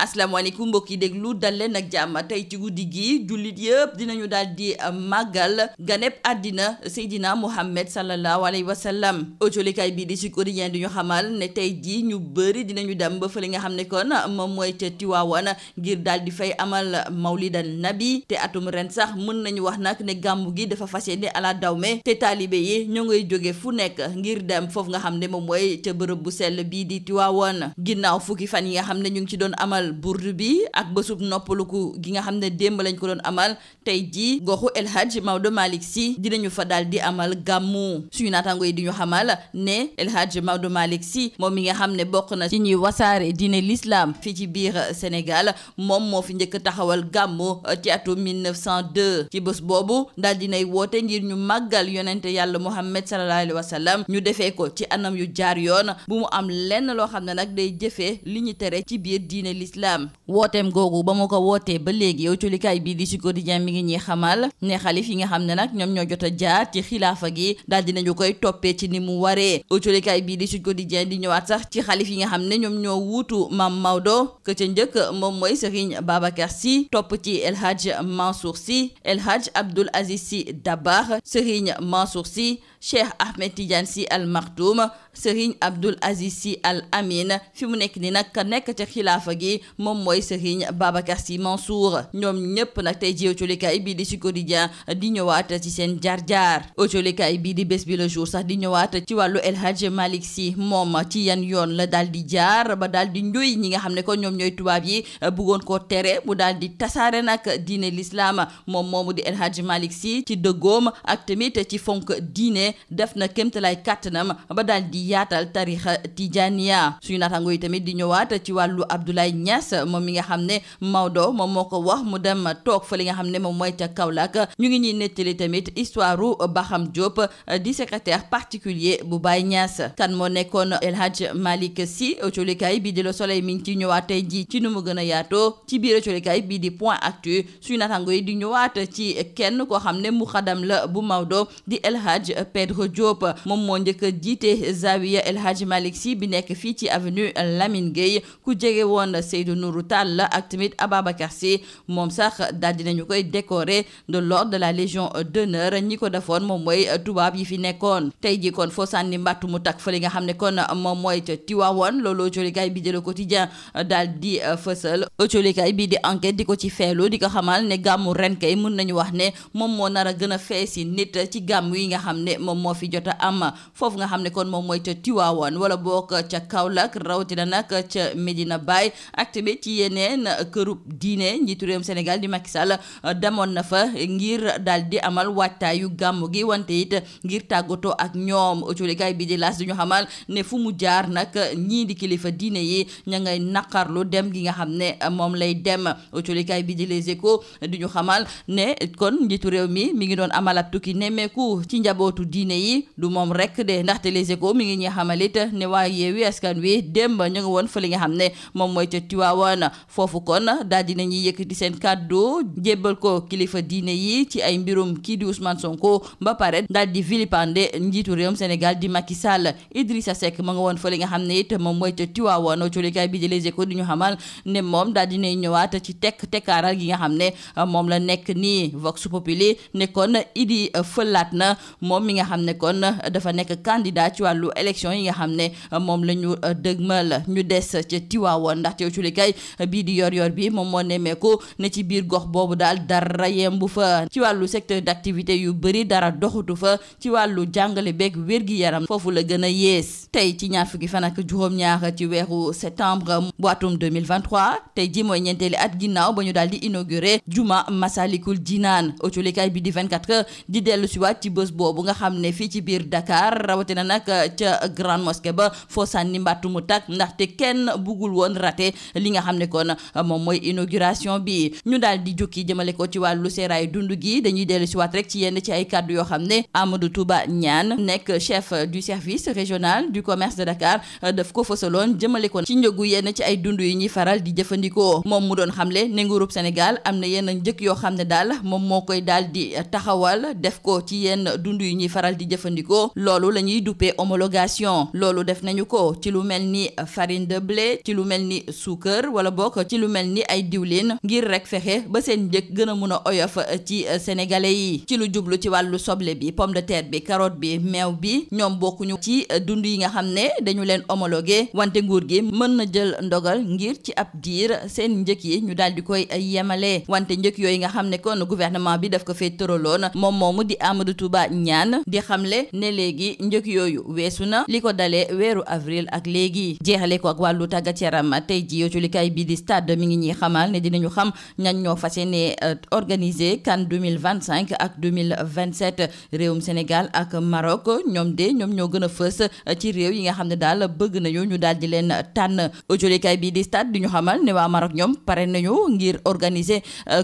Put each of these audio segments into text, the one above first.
asalaamaaleykum mbokk yi déglu dal leen ak jàmm tey ci guddi gi jullit yëpp dinañu daal di màggal ganeb àddina Seydina Mohamed sallallahu alayhi wa sallam autolikaay bii di Sud Quotidien di ñu xamal ne tey jii ñu bëri dinañu dem ba fële nga xam ne kon moom mooy ca Tiwaawan ngir daal di fay amal mawlidan nabi te atum ren sax mën nañu wax nag ne gàmmu gi dafa fas yéene ala dawme te taalibe yi ñoo ngay jóge fu nekk ngir dem foofu nga xam ne moom mooy ca bërëb bu sell bii di Tiwaawan ginnaaw fukki fan yi nga xam ne ñu ngi ci doon amal burdu bi ak bésub noppaluku gi nga xam ne démb lañ ko doon amal tey jii goxu El Hadj Maodo Malick Sy dinañu fa daal di amal gàmmu suñu naataango yi di ñu xamal ne El Hadj Maodo Malick Sy moom mi nga xam ne bokk na ci ñuy wasaare diine l'islam fii ci biir Sénégal moom moo fi njëkk taxawal gàmmu ci atum 1902 ci bés boobu daal dinay woote ngir ñu màggal yonente yàlla Muhammad sallallahu alayhi wa sallam ñu defee ko ci anam yu jaar yoon bu mu am lenn loo xam ne nag day jëfee li ñu tere ci biir diine l'islam wooteem googu ba mu ko wootee ba léegi yow colikaay bii di Sud Quotidien mi ngi ñuy xamal ne xalif yi nga xam ne nag ñoom ñoo jot a jaar ci xilaafa gi daal dinañu koy toppee ci ni mu waree colikaay bii di Sud Quotidien di ñëwaat sax ci xalif yi nga xam ne ñoom ñoo wuutu Mam Maodo ka ca njëkk moom mooy Serigne Babacar Sy topp ci El Hadj Mansour Sy El Hadj Abdoul Aziz Sy Dabakh Serigne Mansour Sy Cheikh Ahmed Tidiane Sy Al Maktoum Serigne Abdoul Aziz Sy Al Amin fi mu nekk ni nag ka nekk ca xilaafa gi moom mooy Serigne Babacar Sy Mansour ñoom ñëpp nag tey ji autolikaay bii di Sud Quotidien di ñëwaat ci seen jaar-jaar autolikaay bii di Bës Bi Le Jour sax di ñëwaat ci wàllu El Hadj Malick Sy moom ci yan yoon la daal di jaar ba daal di njuy ñi nga xam ne ko ñoom ñooy tubaab yi bëggoon koo tere mu daal di tasaare nag diine l'islam moom moomu di El Hadj Malick Sy ci dëggoom ak tamit ci fonk diine def na kémtalaay kàttanam ba daal di yaatal tarixa tijaniya suñu naataango yi tamit di ñëwaat ci wàllu Abdoulaye Niass moom mi nga xam ne Maodo moom moo ko wax mu dem toog fa li nga xam ne moom mooy ca Kaolack ñu ngi ñuy nettali tamit histoire Baham Diop di secrétaire particulier bu Baye Niass kan moo nekkoon El Hadj Malick Sy autolikaay bii di Le Soleil mi ngi ci ñëwaat tey ji ci nu mu gën a yaatoo ci biir autolikaay bii di Point Actu suñu naataango yi di ñëwaat ci kenn koo xam ne mu xadam la bu Maodo di El Hadj Pedro Diop moom moo njëkk a jiite Zawiya El Hadj Malick Sy bi nekk fii ci avenue Lamine Gueye ku jege woon Seydou Nourou Tall la ak tamit Ababacar Sy moom sax daal dinañu koy décorer de l'ordre de la Légion d'honneur ñi ko defoon moom mooy tubaab yi fi nekkoon tey ji kon foo sànni mbàttu mu tak fa li nga xam ne kon moom mooy ca Tiwaawoon loolu autolikaay bi di Le Quotidien daal di fësal autolikaay bi di Enquête di ko ci feelu di ko xamal ne gàmmu ren kay mën nañu wax ne moom moo nar a gën a feesi nit ci gàmmu yi nga xam ne moom moo fi jot a am foofu nga xam ne kon moom mooy ca Tiwaawoon wala boog ca Kaolack rawatina nag ca Medina Baye ak tamit ci yeneen kërub diine njiitu réewum Sénégal di Macky Sall demoon na fa ngir daal di amal waajtaayu gàmmu gi wante it ngir tàggatoo ak ñoom autolikaay bi di L'As duñu xamal ne fu mu jaar nag ñii di kilifa diine yi ña ngay naqarlu dem gi nga xam ne moom lay dem autolikaay bi di Les Échos di ñu xamal ne kon njiitu réew mi ngi doon amal ab tukki nemmeeku ci njabootu diine yi du moom rek de ndaxte Les Échos mi ngi ñuy xamalit ne waa Yewwi Askan Wi démb ñu ngi woon fa li nga xam ne moom mooy ca Tiwaawan foofu kon daal dinañuy yëkkati seen kàddu jébbal ko kilifa diine yi ci ay mbirum kii di Ousmane Sonko ba pare daal di vilipande njiitu réewum Sénégal di Macky Sall Idrissa Seck ma nga woon fa li nga xam ne it moom mooy ca Tiwaawan autolikaay bi di Les Échos di ñu xamal ne moom daal dinay ñëwaat ci tekkaaral gi nga xam ne moom la nekk nii Vox Populi ne kon Idi fëlaat na moom mi nga xam ne kon dafa nekk candidat ci wàllu élection yi nga xam ne moom la ñu dëgmal ñu des ca Tiwaawoon ndaxte autolikaay bii di yor bi moom moo nemmeeku ne ci biir gox boobu daal dara yembu fa ci wàllu secteur d'activité yu bëri dara doxutu fa ci wàllu jàngale beeg wér-gi-yaram foofu la gën a yées tey ci ñaar fukki fan ak juróom-ñaar ci weeru septembre bu atum 2023 tey ji mooy ñeenteeli at ginnaaw ba ñu daal di inauguré juma Masalikul Jinaan autolikaay bi di 24 heures di dellu si waat ci bés boobu nga xam ne fii ci biir Dakar rawatina nag ca grande mosquée ba foo sànni mbàttu mu tak ndaxte kenn buggul woon raté li nga xam ne kon moom mooy inauguration bi ñu daal di jukki jëmale ko ci wàllu seeraayu dund gi dañuy dellu si waat rek ci yenn ci ay kàddu yoo xam ne Amadou Touba Niane nekk chef du service régional du commerce de Dakar daf ko fësaloon jëmale ko ci njëgu yenn ci ay dund yi ñuy faral di jëfandikoo moom mu doon xamle ne nguurub Sénégal am na yenn njëkk yoo xam ne daal moom moo koy daal di taxawal def ko ci yenn dund yi ñuy faral di jëfandikoo loolu la ñuy duppee homologation loolu def nañu ko ci lu mel ni farine de blé ci lu mel ni suukar beurre wala bokk ci lu mel ni ay diwlin ngir rek fexe ba seen njëg gën a mun a oyof ci sénégalais yi. ci lu jublu ci wàllu soble bi, pomme de terre bi, carotte bi, meew bi, ñoom bokkuñu ci dund yi nga xam ne dañu leen homologué, wante nguur gi mën na jël ndogal ngir ci ab diir seen njëg yi ñu daal di koy yemale. wante njëg yooyu nga xam ne kon gouvernement bi daf ko fee tëraloon, moom moomu di Amadou Touba Niane di xamle ne léegi njëg yooyu weesu na li ko dalee weeru avril ak léegi. jeexale ko ak wàllu tàggat yaram, tey ji yooculikaay bi di stade mi ngi ñuy xamal ne dinañu xam ñan ñoo fas yéene organiser CAN 2025 ak 2027. réewum Sénégal ak Maroc ñoom ñoo gën a fës ci réew yi nga xam ne daal bëgg nañu ñu daal di leen tànn. yooculikaay bi di stade di ñu xamal ne waa Maroc ñoom pare nañu ngir organiser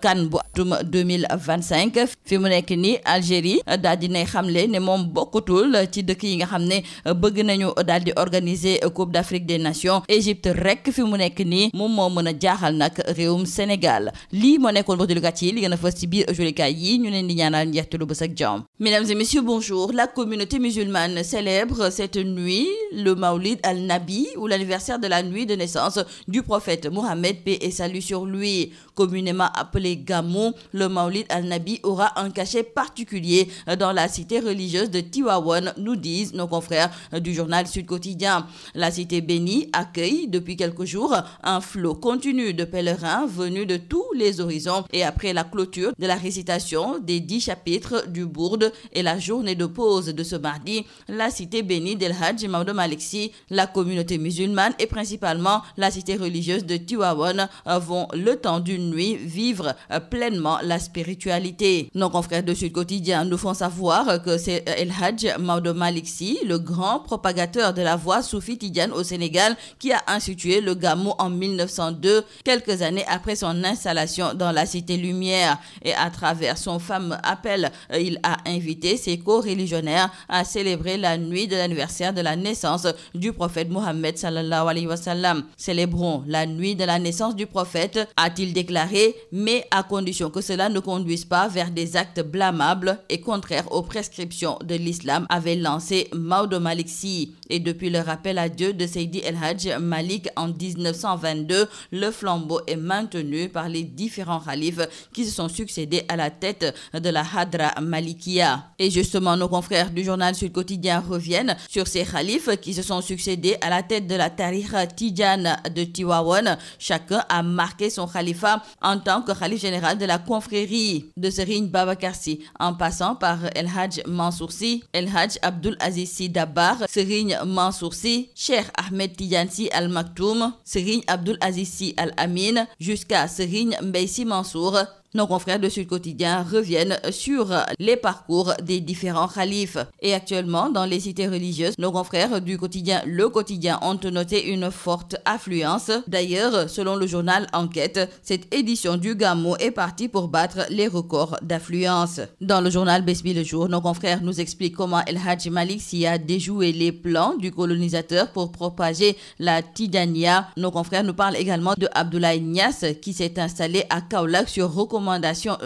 CAN bu atum 2025. fi mu nekk ni Algérie daal di nay xamle ne moom bokkutul ci dëkk yi nga xam ne bëgg nañu daal di organiser Coupe d'Afrique des Nations. Égypte rek fi mu nekk nii moom moo mën a jaaxal nag réewum Sénégal. lii moo nekkoon botulukat yi li gën a fës ci biir yooculikaay yi ñu leen di ñaanal njeextalu bës ak jàmm. Mesdames et messieurs, bonjour. La communauté musulmane célèbre cette nuit le Mawlid al-Nabi, ou l'anniversaire de la nuit de naissance du prophète Mohammed, paix et salut sur lui. Communément appelé Gamou, le Mawlid al-Nabi aura un cachet particulier dans la cité religieuse de Tivaouane, nous disent nos confrères du journal Sud Quotidien. La cité bénie accueille depuis quelques jours un flot continu de pèlerins venus de tous les horizons, et après la clôture de la récitation des 10 chapitres du Bourde et la journée de pause de ce mardi, la cité bénie d'El Hadj Maodo Malick Sy, la communauté musulmane et principalement la cité religieuse de Tivaouane vont le temps d'une nuit vivre pleinement la spiritualité. Nos confrères de Sud Quotidien nous font savoir que c'est El Hadj Maodo Malick Sy, le grand propagateur de la voie soufie tidiane au Sénégal, qui a institué le Gamou en 1902, quelques années après son installation dans la cité Lumière. Et à travers son fameux appel, il a invité ses co-religionnaires à célébrer la nuit de l'anniversaire de la naissance du prophète Mohammed sallallahu alayhi wa sallam. Célébrons la nuit de la naissance du prophète, a-t-il déclaré, mais à condition que cela ne conduise pas vers des actes blâmables et contraires aux prescriptions de l'islam, avait lancé Maodo Malick Sy. Et depuis le rappel à Dieu de Seydi El Hadj Malick en 1922, le flambeau est maintenu par les différents khalifes qui se sont succédés à la tête de la Hadra Malikia. Et justement, nos confrères du journal Sud Quotidien reviennent sur ces khalifes qui se sont succédés à la tête de la tariqa tidjane de Tivaouane. Chacun a marqué son khalifa en tant que khalife général de la confrérie de Serigne Babacar Sy, en passant par El Hadj Mansour Sy, El Hadj Abdoul Aziz Sy Dabakh, Serigne Mansour Sy, Cheikh Ahmed Tidiane Sy Al Maktoum, Serigne Abdoul Aziz Sy Al Amin, jusqu'à Serigne Mbaye Sy Mansour. Nos confrères de Sud Quotidien reviennent sur les parcours des différents khalifes. Et actuellement, dans les cités religieuses, nos confrères du quotidien Le Quotidien ont noté une forte affluence. D'ailleurs, selon le journal Enquête, cette édition du Gamou est partie pour battre les records d'affluence. Dans le journal Bes Bi Le Jour, nos confrères nous expliquent comment El Hadj Malick Sy a déjoué les plans du colonisateur pour propager la Tidjania. Nos confrères nous parlent également de Abdoulaye Niass qui s'est installé à Kaolack sur recommandation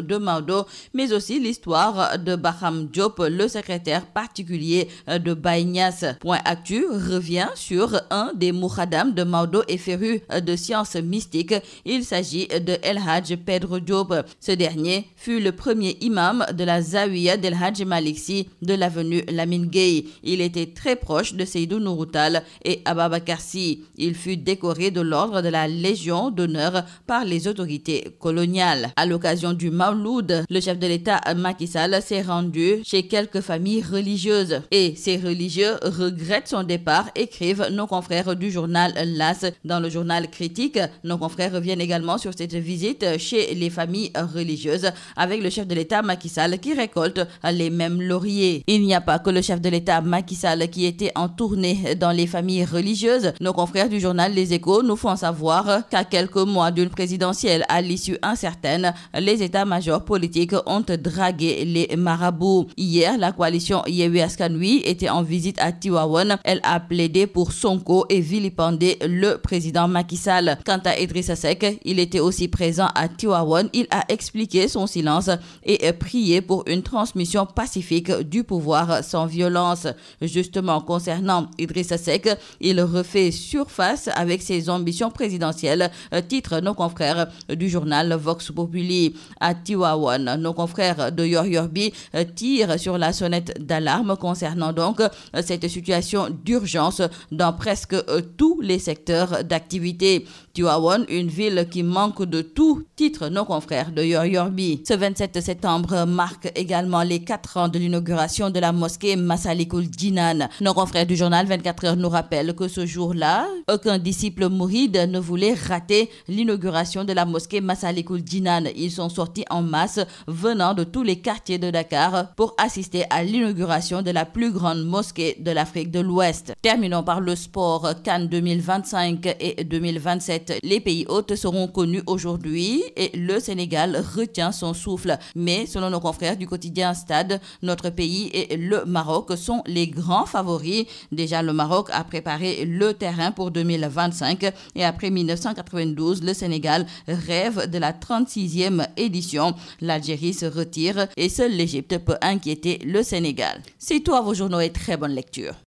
de Maodo, mais aussi l'histoire de Baham Diop, le secrétaire particulier de Baye Niass. Point Actu revient sur un des moukhadam de Maodo et féru de sciences mystiques. Il s'agit de El Hadj Pedro Diop. Ce dernier fut le premier imam de la Zawiya d'El Hadj Malick Sy de l'avenue Lamine Gueye. Il était très proche de Seydou Nourou Tall et Ababacar Sy. Il fut décoré de l'ordre de la Légion d'honneur par les autorités coloniales. À l'occasion du Mawloud, le chef de l'État Macky Sall s'est rendu chez quelques familles religieuses. Et ces religieux regrettent son départ, écrivent nos confrères du journal L'As. Dans le journal Critique, nos confrères reviennent également sur cette visite chez les familles religieuses avec le chef de l'État Macky Sall qui récolte les mêmes lauriers. Il n'y a pas que le chef de l'État Macky Sall qui était en tournée dans les familles religieuses. Nos confrères du journal Les Échos nous font savoir qu'à quelques mois d'une présidentielle à l'issue incertaine, les états-majors politiques ont dragué les marabouts. Hier, la coalition Yewwi Askan Wi était en visite à Tivaouane. Elle a plaidé pour Sonko et vilipendé le président Macky Sall. Quant à Idrissa Seck, il était aussi présent à Tivaouane. Il a expliqué son silence et prié pour une transmission pacifique du pouvoir sans violence. Justement, concernant Idrissa Seck, il refait surface avec ses ambitions présidentielles, titre nos confrères du journal Vox Populi. À Tivaouane, nos confrères de Yoor Yoorbi tirent sur la sonnette d'alarme concernant donc cette situation d'urgence dans presque tous les secteurs d'activité. Tivaouane, une ville qui manque de tout, titre nos confrères de Yoor Yoorbi. Ce 27 septembre marque également les 4 ans de l'inauguration de la mosquée Massalikul Jinan. Nos confrères du journal 24 heures nous rappellent que ce jour-là, aucun disciple mouride ne voulait rater l'inauguration de la mosquée Massalikul Jinan. Ils sont sortis en masse venant de tous les quartiers de Dakar pour assister à l'inauguration de la plus grande mosquée de l'Afrique de l'Ouest. Terminons par le sport. CAN 2025 et 2027. Les pays hôtes seront connus aujourd'hui et le Sénégal retient son souffle. Mais selon nos confrères du quotidien Stade, notre pays et le Maroc sont les grands favoris. Déjà, le Maroc a préparé le terrain pour 2025 et après 1992, le Sénégal rêve de la 36e édition. L'Algérie se retire et seule l'Égypte peut inquiéter le Sénégal. C'est tout à vos journaux et très bonne lecture.